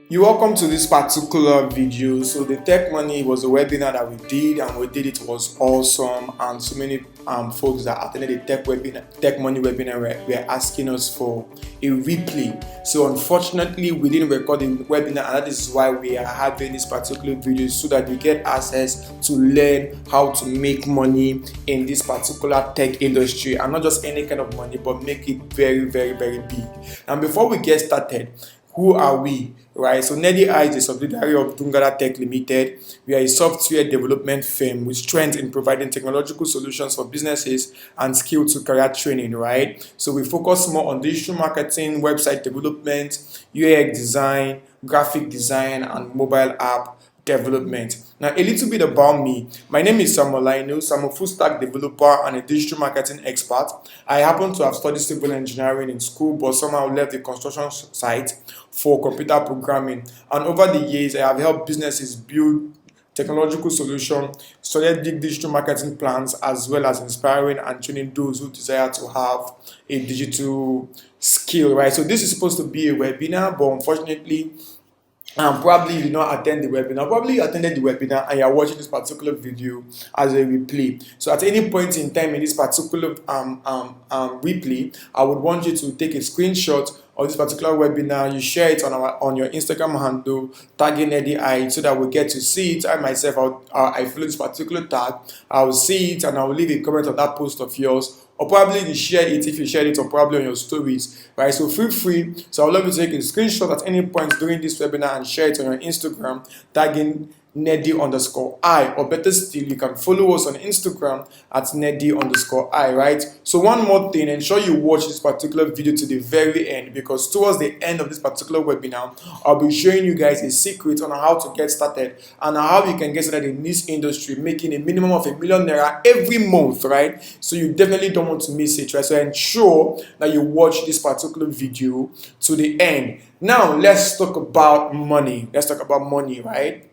You're welcome to this particular video. So the Tech Money was a webinar that we did, and we did it was awesome, and so many folks that attended the Tech Money webinar were asking us for a replay. So unfortunately we didn't record the webinar, and that is why we are having this particular video, so that you get access to learn how to make money in this particular tech industry, and not just any kind of money, but make it very big. And before we get started, who are we? Right, so NEDI is a subsidiary of Dungada Tech Limited. We are a software development firm with strength in providing technological solutions for businesses and skill to career training, right? So we focus more on digital marketing, website development, UX design, graphic design, and mobile app development. Now, a little bit about me. My name is Samuel Linus. I'm a full stack developer and a digital marketing expert. I happen to have studied civil engineering in school, but somehow left the construction site for computer programming. And over the years, I have helped businesses build technological solutions, studied digital marketing plans, as well as inspiring and training those who desire to have a digital skill, right? So this is supposed to be a webinar, but unfortunately, probably you did not attend the webinar. Probably you attended the webinar and you are watching this particular video as a replay. So at any point in time in this particular replay, I would want you to take a screenshot of this particular webinar. You share it on your Instagram handle, tagging NEDI, so that we get to see it. I myself, I follow this particular tag. I will see it and I will leave a comment on that post of yours, or probably you share it if you shared it, or probably on your stories, right? So feel free. So I would love you to take a screenshot at any point during this webinar and share it on your Instagram, tagging NEDI_I, or better still, you can follow us on Instagram at NEDI_I, right? So one more thing, ensure you watch this particular video to the very end, because towards the end of this particular webinar, I'll be showing you guys a secret on how to get started and how you can get started in this industry, making a minimum of ₦1 million every month, right? So you definitely don't want to miss it, right? So ensure that you watch this particular video to the end. Now let's talk about money. Let's talk about money, right?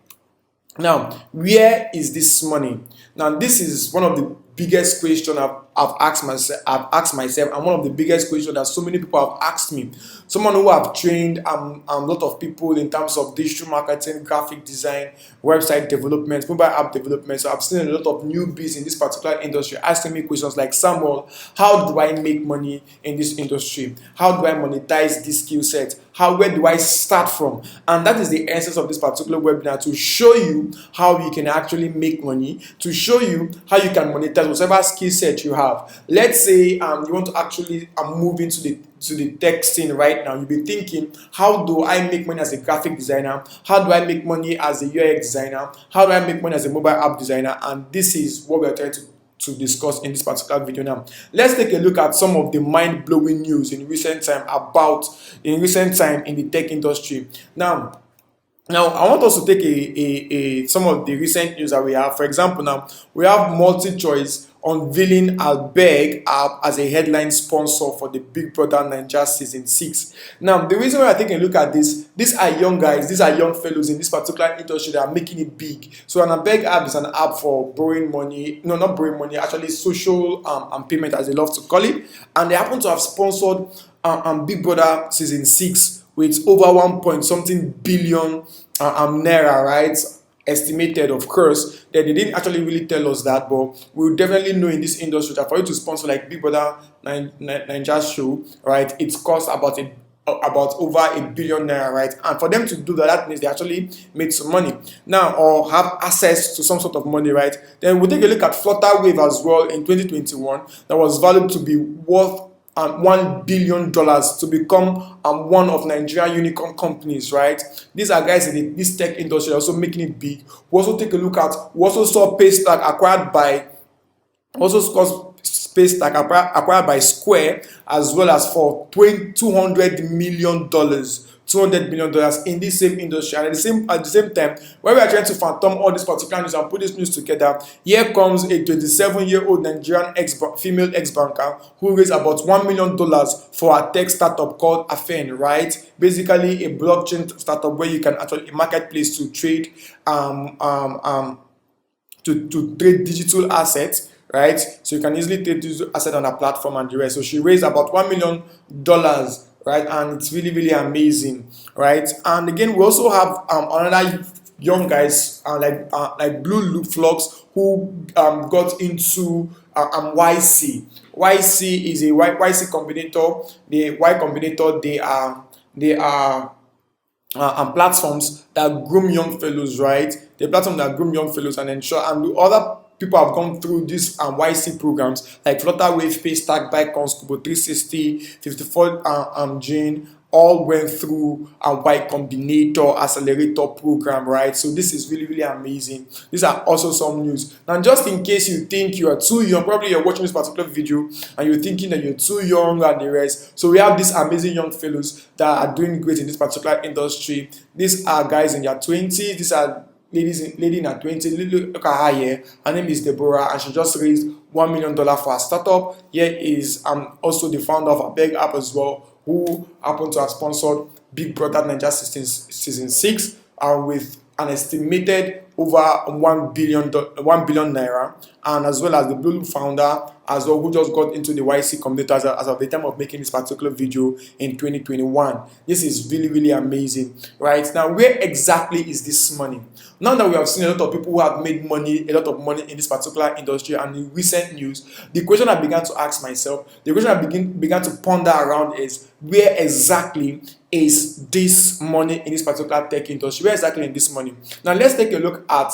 Now, where is this money? Now, this is one of the biggest questions I've asked myself, and one of the biggest questions that so many people have asked me. Someone who have trained a lot of people in terms of digital marketing, graphic design, website development, mobile app development. So I've seen a lot of newbies in this particular industry asking me questions like, Samuel, how do I make money in this industry? How do I monetize this skill set? Where do I start from? And that is the essence of this particular webinar, to show you how you can actually make money, to show you how you can monetize whatever skill set you have. Let's say you want to actually move into the tech scene right now. You'll be thinking, how do I make money as a graphic designer? How do I make money as a UX designer? How do I make money as a mobile app designer? And this is what we're trying to discuss in this particular video. Now let's take a look at some of the mind-blowing news in recent time in the tech industry. Now I want us to take some of the recent news that we have. For example, now we have MultiChoice unveiling Albeg app as a headline sponsor for the Big Brother Naija season 6. Now, the reason why I take a look at this, these are young guys, these are young fellows in this particular industry that are making it big. So an Albeg app is an app for borrowing money, no, not borrowing money, actually social and payment, as they love to call it. And they happen to have sponsored Big Brother season 6 with over 1 point something billion naira, right? Estimated, of course. That they didn't actually really tell us that, but we'll definitely know in this industry that for you to sponsor like Big Brother Naija show, right, it costs about over ₦1 billion, right? And for them to do that, that means they actually made some money now, or have access to some sort of money, right? Then we'll take a look at Flutterwave as well in 2021, that was valued to be worth $1 billion to become one of Nigerian unicorn companies, right? These are guys in this tech industry also making it big. We also take a look at, we also saw Paystack acquired by Square, as well as for $200 million. $200 million in this same industry. And at the same time, when we are trying to phantom all this particular news and put this news together, here comes a 27-year-old Nigerian female ex-banker who raised about $1 million for a tech startup called Afen, right? Basically a blockchain startup where you can actually a marketplace to trade to trade digital assets, right? So you can easily trade digital asset on a platform and the rest. So she raised about $1 million, right? And it's really, really amazing, right? And again, we also have another young guys like Blue Loop Flux who got into YC. YC is a YC combinator. The Y combinator, they are and platforms that groom young fellows, right? The platform that groom young fellows and ensure, and other people have gone through these YC programs like Flutterwave, Paystack, Bitcoin, Kubo 360, 54 Gene, all went through a Y Combinator Accelerator program, right? So this is really, really amazing. These are also some news. Now, just in case you think you are too young, probably you're watching this particular video and you're thinking that you're too young and the rest. So we have these amazing young fellows that are doing great in this particular industry. These are guys in their 20s. These are lady in her 20s. Look at her here. Her name is Deborah, and she just raised $1 million for her startup. Here is also the founder of a big app as well, who happened to have sponsored Big Brother Nigeria season 6 with an estimated over 1 billion naira, and as well as the Blue Loop founder as well, who just got into the YC community as of the time of making this particular video in 2021. This is really, really amazing, right? Now, where exactly is this money? Now that we have seen a lot of people who have made money, a lot of money in this particular industry, and in recent news, the question I began to ask myself, the question I began to ponder around is, where exactly is this money in this particular tech industry? Where exactly is this money? Now, let's take a look at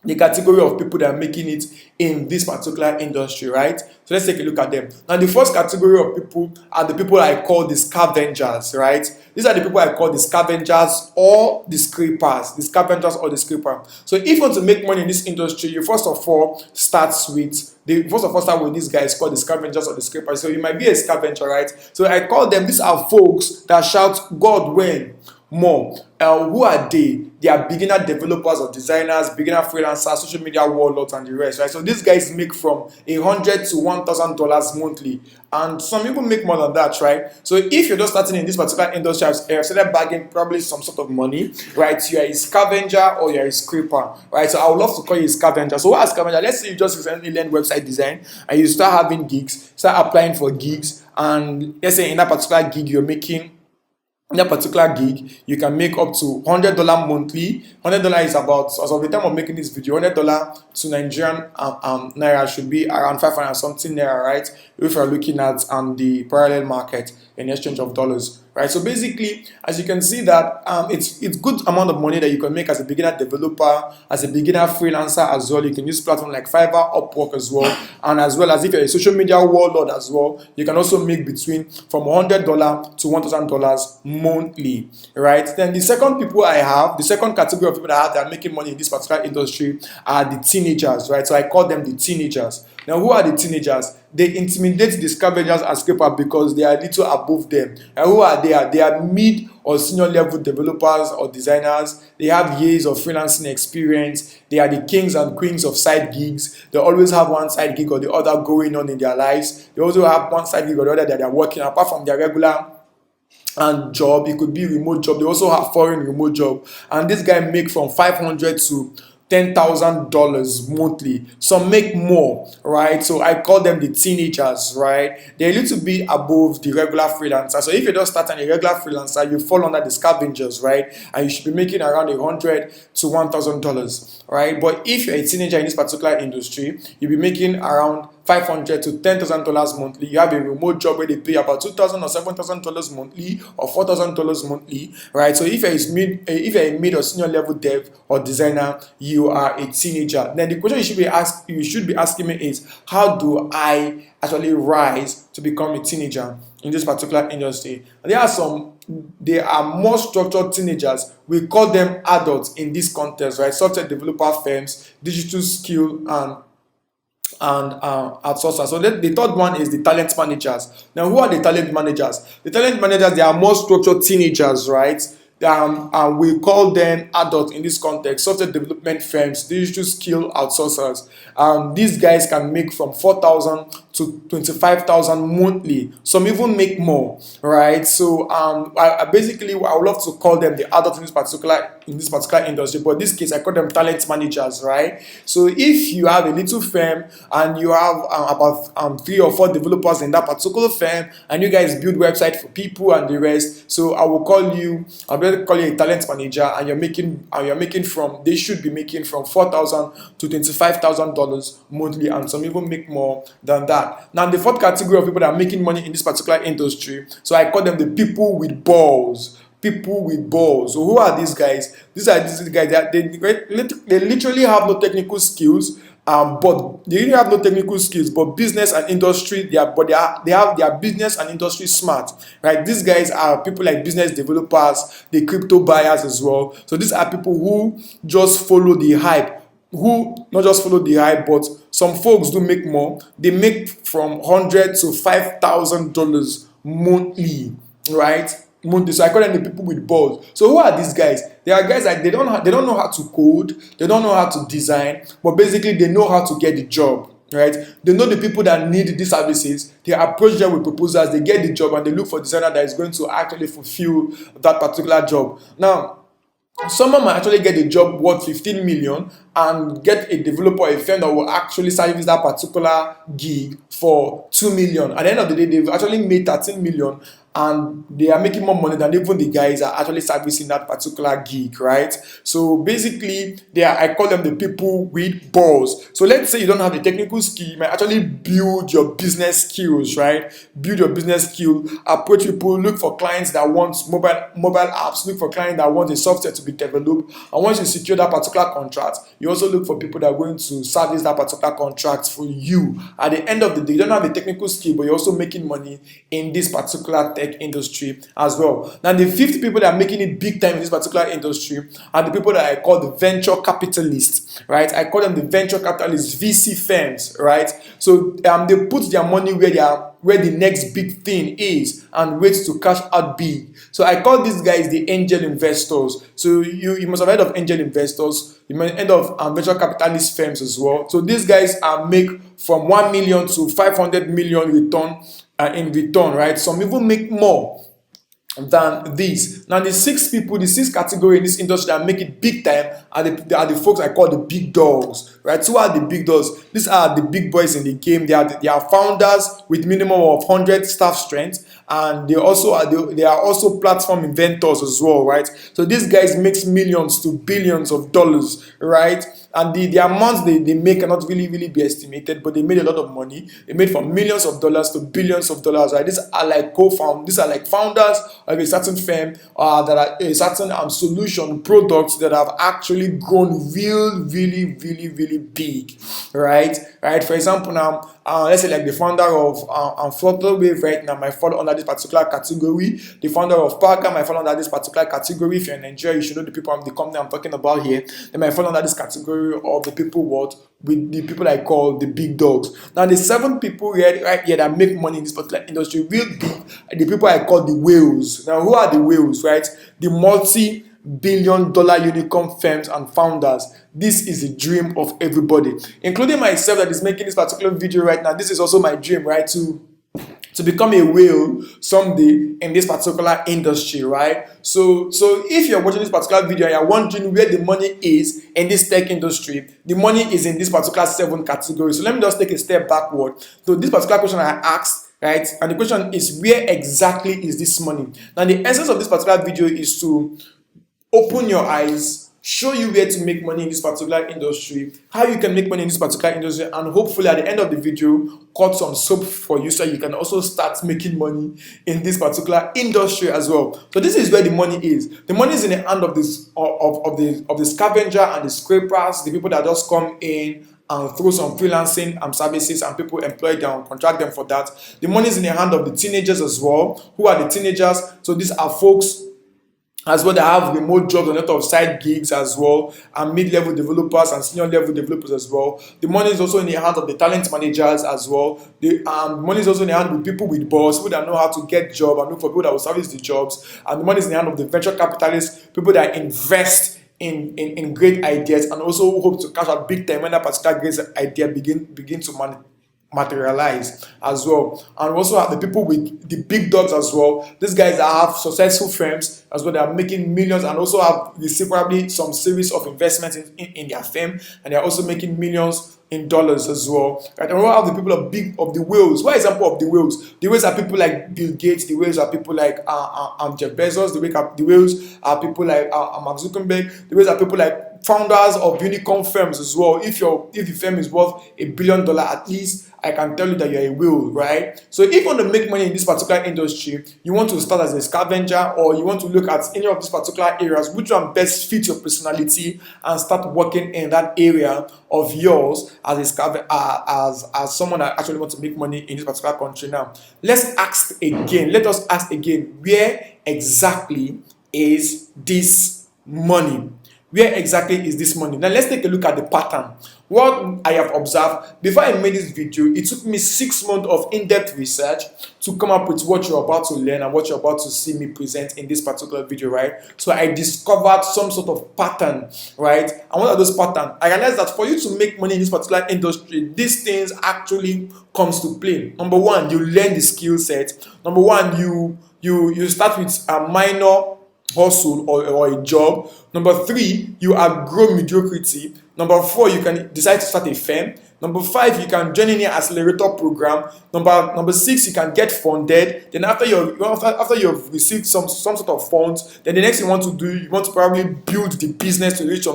the category of people that are making it in this particular industry, right? So let's take a look at them. Now, the first category of people are the people I call the scavengers, right? These are the people I call the scavengers or the scrapers. The scavengers or the scraper. So if you want to make money in this industry, you first of all start with these guys called the scavengers or the scrapers. So you might be a scavenger, right? So I call them, these are folks that shout, God, when? More. Who are they? They are beginner developers or designers, beginner freelancers, social media warlords, and the rest, right? So these guys make from $100 to $1,000 monthly, and some people make more than that, right? So if you're just starting in this particular industry, I've started bagging probably some sort of money, right? You are a scavenger or you're a scraper, right? So I would love to call you a scavenger. So what is scavenger? Let's say you just recently learned website design and you start having gigs, start applying for gigs, and let's say in that particular gig you're making. In that particular gig, you can make up to $100 monthly. $100 is about, as of the time of making this video, $100 to Nigerian naira should be around 500 something naira, right? If you're looking at the parallel market in exchange of dollars, right? So basically, as you can see that it's good amount of money that you can make as a beginner developer, as a beginner freelancer as well. You can use platforms like Fiverr, Upwork as well, and as well as if you're a social media warlord as well, you can also make between from $100 to $1,000 monthly, right? Then the second category of people that are making money in this particular industry are the teenagers, right? So I call them the teenagers. Now, who are the teenagers? They intimidate the scavengers and scrapers because they are a little above them. And who are they? They are mid or senior level developers or designers. They have years of freelancing experience. They are the kings and queens of side gigs. They always have one side gig or the other going on in their lives. They also have one side gig or the other that they are working apart from their regular and job. It could be remote job. They also have foreign remote job, and this guy make from $500 to $10,000 monthly. Some make more, right? So I call them the teenagers, right? They're a little bit above the regular freelancer. So if you're just starting a regular freelancer, you fall under the scavengers, right? And you should be making around $100 to $1,000, right? But if you're a teenager in this particular industry, you'll be making around $500 to $10,000 monthly. You have a remote job where they pay about $2,000 or $7,000 monthly or $4,000 monthly, right? So if you're a mid or senior level dev or designer, you are a teenager. Then the question you should be asking me is, how do I actually rise to become a teenager in this particular industry? And there are more structured teenagers. We call them adults in this context, right? Software developer firms, digital skill and outsourcers. So the third one is the talent managers. Now, who are the talent managers? The talent managers, they are more structured teenagers, right? We call them adults in this context. Software development firms, digital skill outsourcers. These guys can make from $4,000 to 25,000 monthly. Some even make more, right? So I basically, I would love to call them the adults in this particular industry, but in this case I call them talent managers, right? So if you have a little firm and you have about 3 or 4 developers in that particular firm, and you guys build website for people and the rest, so I'll be call you a talent manager, and you're making from, they should be making from $4,000 to $25,000 monthly, and some even make more than that. Now the fourth category of people that are making money in this particular industry, so I call them the people with balls. People with balls. So who are these guys? These guys that they literally have no technical skills, but they really have no technical skills, but business and industry, they have their business and industry smart, right? These guys are people like business developers, the crypto buyers as well. So these are people who just follow the hype, who not just follow the hype, but some folks do make more. They make from $100 to $5,000 monthly, right? Monthly. So I call them the people with balls. So who are these guys? They are guys that they don't know how to code, they don't know how to design, but basically they know how to get the job, right? They know the people that need these services, they approach them with proposals, they get the job, and they look for a designer that is going to actually fulfill that particular job. Now, someone might actually get a job worth 15 million and get a developer, a firm that will actually service that particular gig for 2 million. At the end of the day, they've actually made 13 million, and they are making more money than even the guys are actually servicing that particular gig, right? So basically, I call them the people with balls. So let's say you don't have the technical skill, you might actually build your business skills, right? Build your business skill, approach people, look for clients that want mobile apps, look for clients that want a software to be developed, and once you secure that particular contract, you also look for people that are going to service that particular contract for you. At the end of the day, you don't have a technical skill, but you're also making money in this particular tech industry as well. Now, the fifth people that are making it big time in this particular industry are the people that I call the venture capitalists, right? I call them the venture capitalists, VC firms, right? So they put their money where the next big thing is and wait to cash out big. So I call these guys the angel investors. So you must have heard of angel investors. You might heard of venture capitalist firms as well. So these guys make from 1 million to 500 million in return, right? Some even make more than this. Now the sixth category in this industry that make it big time are the folks I call the big dogs, right? So who are the big dogs? These are the big boys in the game. They are founders with minimum of 100 staff strength, and they are also platform inventors as well, right? So these guys makes millions to billions of dollars, right? And the amounts they make cannot really be estimated, but they made a lot of money. They made from millions of dollars to billions of dollars, right? These are like founders of a certain firm that are a certain solution products that have actually grown really big, right? For example, now let's say like the founder of Flutterwave right now might fall under this particular category. The founder of Parker might fall under this particular category. If you're in Nigeria, you should know the company I'm talking about here. They might fall under this category of the people with the people I call the big dogs. Now the 7 people right here that make money in this particular industry will be the people I call the whales. Now who are the whales, right? The multi-billion-dollar unicorn firms and founders. This is a dream of everybody, including myself that is making this particular video right now. This is also my dream, right? To become a whale someday in this particular industry, right? So if you're watching this particular video and you're wondering where the money is in this tech industry, the money is in this particular 7 categories. So let me just take a step backward. So this particular question I asked, right? And the question is, where exactly is this money? Now the essence of this particular video is to open your eyes, show you where to make money in this particular industry, how you can make money in this particular industry, and hopefully at the end of the video, cut some soap for you so you can also start making money in this particular industry as well. So this is where the money is. The money is in the hand of the scavenger and the scrapers, the people that just come in and through some freelancing services, and people employ them, contract them for that. The money is in the hand of the teenagers as well. Who are the teenagers? So these are folks as well that have remote jobs and a lot of side gigs as well, and mid-level developers and senior level developers as well. The money is also in the hands of the talent managers as well. The money is also in the hands of people with balls, people that know how to get jobs and look for people that will service the jobs. And the money is in the hands of the venture capitalists, people that invest in great ideas and also hope to cash out big time when that particular great idea begin to materialize as well. And we also have the people with the big dogs as well. These guys that have successful firms as well, they are making millions and also have received probably some series of investments in their firm, and they are also making millions in dollars as well. Right? And we have the people of the whales. What example of the whales? The whales are people like Bill Gates. The whales are people like Jeff Bezos. The whales are people like Mark Zuckerberg. The whales are people like founders of unicorn firms as well. If the firm is worth $1 billion, at least I can tell you that you're a whale, right? So if you want to make money in this particular industry, you want to start as a scavenger, or you want to look at any of these particular areas, which one best fits your personality, and start working in that area of yours as as someone that actually wants to make money in this particular country. Now, let us ask again, where exactly is this money? Where exactly is this money? Now let's take a look at the pattern. What I have observed before I made this video, it took me 6 months of in-depth research to come up with what you're about to learn and what you're about to see me present in this particular video, right? So I discovered some sort of pattern, right? And what are those patterns? I realized that for you to make money in this particular industry, these things actually comes to play. Number one, you learn the skill set. Number one, you start with a minor hustle or a job. Number three, you outgrow mediocrity. Number four, you can decide to start a firm. Number five, you can join any accelerator program. Number six, you can get funded. Then after you've received some sort of funds, then the next thing you want to do, you want to probably build the business to reach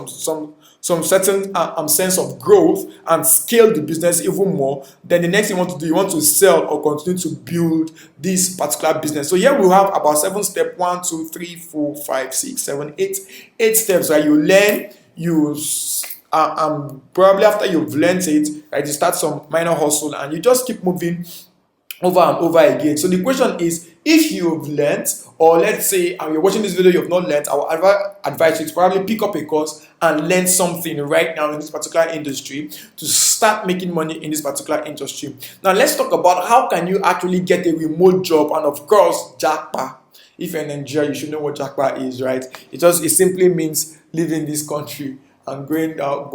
some certain sense of growth and scale the business even more. Then the next thing you want to do, you want to sell or continue to build this particular business. So here we have about 7 steps: 1, 2, 3, 4, 5, 6, 7, 8 steps. Right? You learn, probably after you've learned it, right, you start some minor hustle and you just keep moving over and over again. So the question is, if you've learned, or let's say you're watching this video, you've not learned, I would advise you to probably pick up a course and learn something right now in this particular industry to start making money in this particular industry. Now let's talk about how can you actually get a remote job, and of course Japa. If you're in Nigeria, you should know what Japa is, right? It simply means leaving this country and going out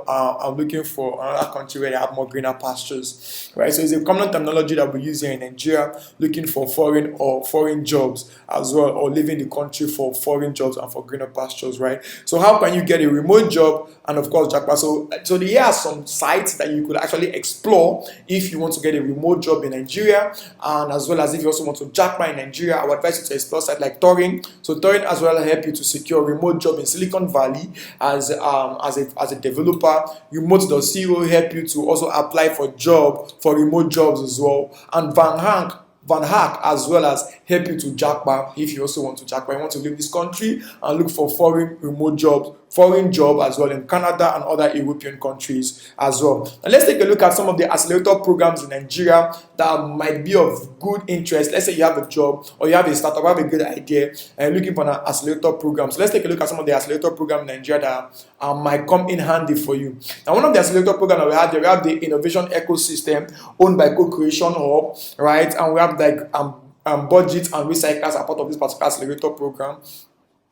and looking for another country where they have more greener pastures, right? So it's a common terminology that we use here in Nigeria, looking for foreign jobs as well, or leaving the country for foreign jobs and for greener pastures, right? So how can you get a remote job? And of course, Japa. So there are some sites that you could actually explore if you want to get a remote job in Nigeria, and as well as if you also want to Japa in Nigeria. I would advise you to explore sites like Turing. So Turing as well help you to secure a remote job in Silicon Valley as a developer. Remote.co help you to also apply for remote jobs as well. And Van Hack as well as help you to Japa if you also want to Japa. You want to leave this country and look for foreign job as well in Canada and other European countries as well. And let's take a look at some of the accelerator programs in Nigeria that might be of good interest. Let's say you have a job or you have a startup, you have a good idea and you're looking for an accelerator program. So let's take a look at some of the accelerator programs in Nigeria that might come in handy for you. Now, one of the accelerator programs that we have the innovation ecosystem owned by Co-Creation Hub, right? And we have like budgets and recyclers are part of this particular accelerator program.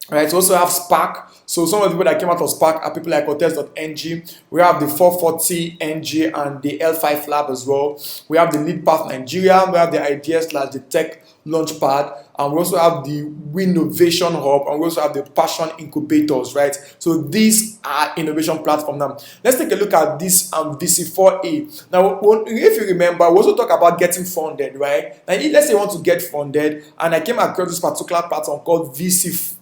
Right, we also have Spark. So some of the people that came out of Spark are people like Hotels.ng. We have the 440NG and the L5 Lab as well. We have the Lead Path Nigeria. We have the Ideas / the Tech Launchpad. And we also have the Winnovation Hub. And we also have the Passion Incubators, right? So these are innovation platforms. Now, let's take a look at this VC4A. Now, if you remember, we also talk about getting funded, right? Now, let's say you want to get funded. And I came across this particular platform called VC4A,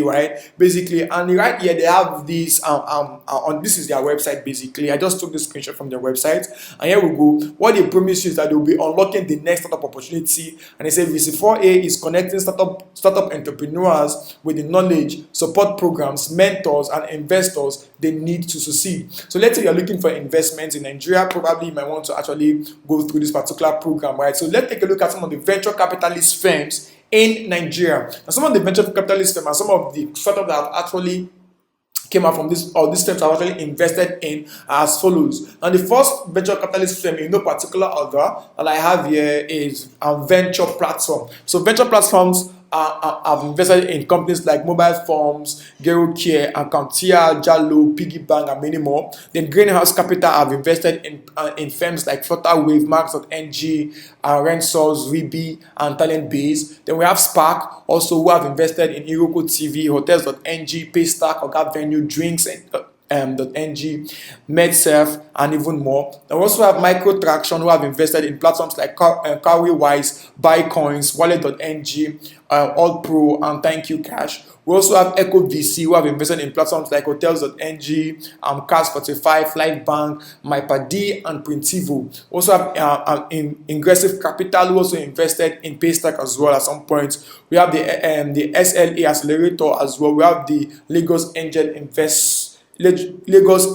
right? Basically, and right here they have this on this is their website. Basically, I just took the screenshot from their website, and here we go. What they promise you is that they'll be unlocking the next startup opportunity, and they say VC4A is connecting startup entrepreneurs with the knowledge, support programs, mentors, and investors they need to succeed. So let's say you're looking for investments in Nigeria, probably you might want to actually go through this particular program, right? So let's take a look at some of the venture capitalist firms in Nigeria. And some of the venture capitalist firms and some of the startups that have actually came out from this, or these firms have actually invested in as follows. And the first venture capitalist firm in no particular order that I have here is a venture platform. So venture platforms I've invested in companies like Mobile Forms, Gero Care, Accountia, Jalo, Piggy Bank, and many more. Then Greenhouse Capital, I've invested in firms like Flutterwave, Marks.ng, Rentsource, Ribi, and Talent Base. Then we have Spark, also who have invested in Iroko TV, Hotels.ng, Paystack, Oga Venue, Drinks, .ng, MedSurf, and even more. And we also have Microtraction, who have invested in platforms like Cowrywise, Buycoins, Wallet.ng, AllPro, and Thank You Cash. We also have Echo VC, who have invested in platforms like Hotels.ng, Cars45, Flightbank, MyPad, and Printivo. We also have Ingressive Capital, who also invested in Paystack as well at some point. We have the SLA Accelerator as well. We have the Lagos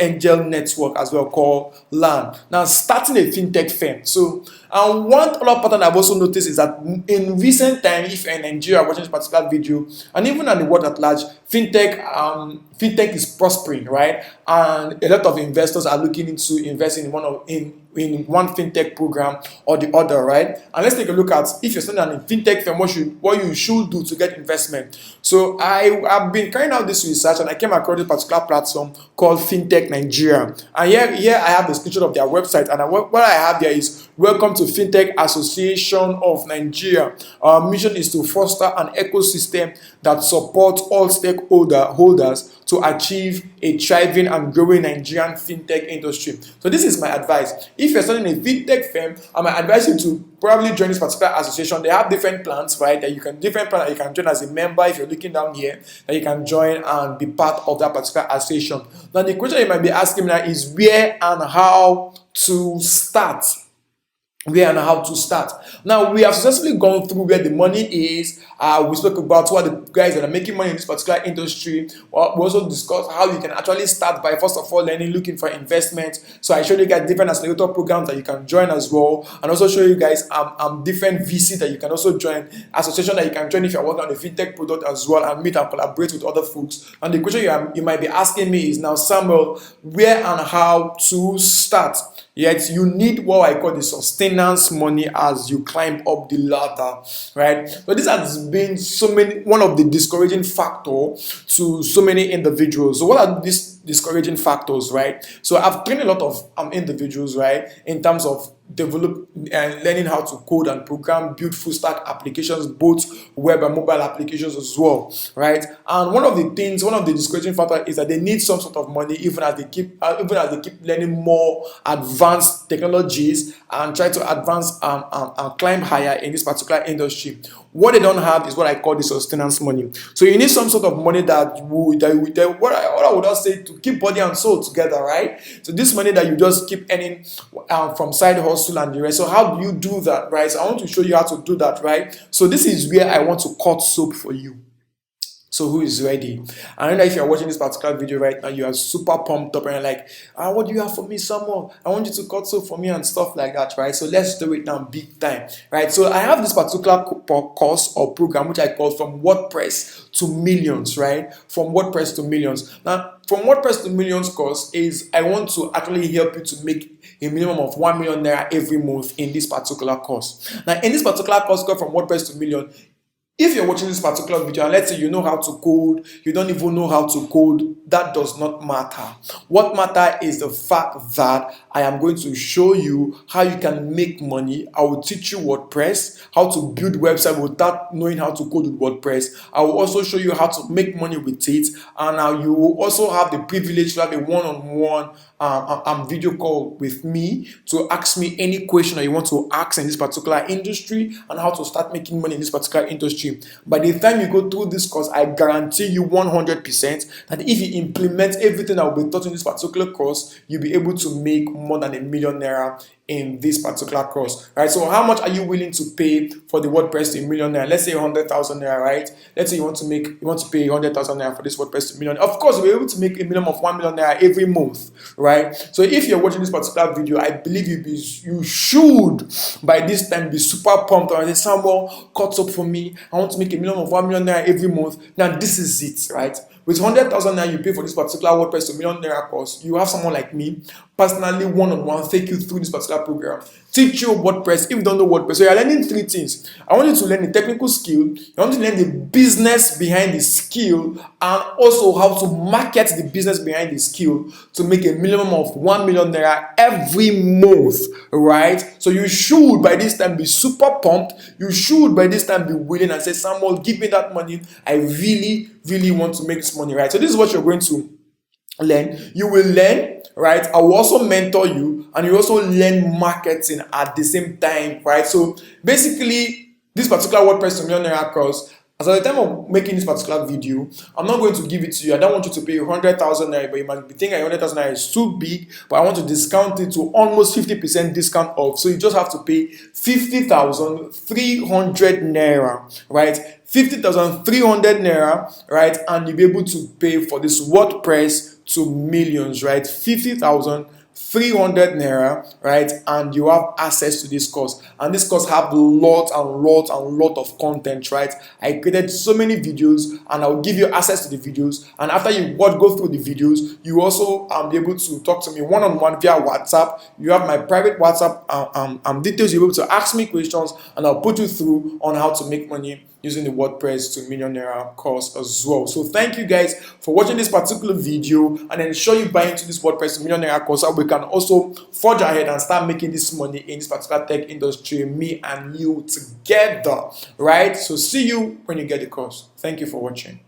Angel Network as well, called LAN. Now, starting a fintech firm. So, one other pattern I've also noticed is that in recent time, if you're in Nigeria watching this particular video, and even in the world at large, fintech is prospering, right? And a lot of investors are looking into investing in one fintech program or the other, right? And let's take a look at, if you're starting a fintech firm, what you should do to get investment. So I've been carrying out this research, and I came across this particular platform called FinTech Nigeria. And here I have the screenshot of their website, and what I have here is, welcome to FinTech Association of Nigeria. Our mission is to foster an ecosystem that supports all stakeholders to achieve a thriving and growing Nigerian fintech industry. So this is my advice. If you're starting a fintech firm, I might advise you to probably join this particular association. They have different plans, right? That you can join as a member. If you're looking down here, that you can join and be part of that particular association. Now, the question you might be asking me now is where and how to start. Now, we have successfully gone through where the money is. We spoke about what the guys that are making money in this particular industry. We also discussed how you can actually start by, first of all, looking for investment. So I showed you guys different accelerator programs that you can join as well, and also show you guys different VC that you can also join, association that you can join if you're working on a fintech product as well, and meet and collaborate with other folks. And the question you might be asking me is now, Samuel, where and how to start? Yet you need what I call the sustenance money as you climb up the ladder, right? So this has been one of the discouraging factor to so many individuals. So what are these discouraging factors, right? So I've trained a lot of individuals, right, in terms of learning how to code and program, build full stack applications, both web and mobile applications as well, right? And one of the discouraging factors is that they need some sort of money, even as they keep learning more advanced technologies and try to advance and climb higher in this particular industry. What they don't have is what I call the sustenance money. So you need some sort of money that what I would also say, to keep body and soul together, right? So this money that you just keep earning from side hustle and the rest. So how do you do that, right? So I want to show you how to do that, right? So this is where I want to cut soap for you. So who is ready? I know that if you're watching this particular video right now, you are super pumped up and you're like, what do you have for me, Samuel? I want you to cut soap for me and stuff like that, right? So let's do it now, big time, right? So I have this particular course or program which I call From WordPress to Millions, right? From WordPress to Millions. Now, From WordPress to Millions course is, I want to actually help you to make a minimum of 1 million naira every month in this particular course. Now, in this particular course called From WordPress to Millions, if you're watching this particular video and let's say you know how to code, you don't even know how to code, that does not matter. What matters is the fact that I am going to show you how you can make money. I will teach you WordPress, how to build website without knowing how to code with WordPress. I will also show you how to make money with it, and now you will also have the privilege to have a one-on-one video call with me to ask me any question that you want to ask in this particular industry and how to start making money in this particular industry. By the time you go through this course, I guarantee you 100% that if you implement everything that will be taught in this particular course, you'll be able to make more than 1 million naira in this particular course, right? So how much are you willing to pay for the WordPress to 1 million naira? Let's say 100,000 naira, right? Let's say you want to pay 100,000 naira for this WordPress to 1 million. Of course, you'll be able to make a minimum of 1 million naira every month, right? So if you're watching this particular video, I believe you should by this time be super pumped and say, Samuel, cut up for me. I want to make a minimum of 1 million naira every month. Now this is it, right? With 100,000 naira you pay for this particular WordPress to 1 million naira course, you have someone like me personally one-on-one take you through this particular program, teach you WordPress if you don't know WordPress. So you're learning three things. I want you to learn the technical skill, you want to learn the business behind the skill, and also how to market the business behind the skill to make a minimum of 1 million naira every month, right? So you should by this time be super pumped. You should by this time be willing and say, Samuel, give me that money. I really want to make this money, right? So this is what you're going to learn. You will learn, right? I will also mentor you, and you also learn marketing at the same time, right? So basically, this particular WordPress to Millionaire course, as at the time of making this particular video, I'm not going to give it to you. I don't want you to pay 100,000 naira, but you might be thinking 100,000 naira is too big, but I want to discount it to almost 50% discount off. So you just have to pay 50,300 naira, right? 50,300 naira, right? And you'll be able to pay for this WordPress to millions, right? 50,300 naira, right? And you have access to this course, and this course have lot of content, right? I created so many videos, and I'll give you access to the videos, and after you go through the videos, you also be able to talk to me one-on-one via WhatsApp. You have my private WhatsApp details. You'll be able to ask me questions, and I'll put you through on how to make money using the WordPress to Millionaire course as well. So thank you guys for watching this particular video, and ensure you buy into this WordPress to Millionaire course so we can also forge ahead and start making this money in this particular tech industry, me and you together, right? So see you when you get the course. Thank you for watching.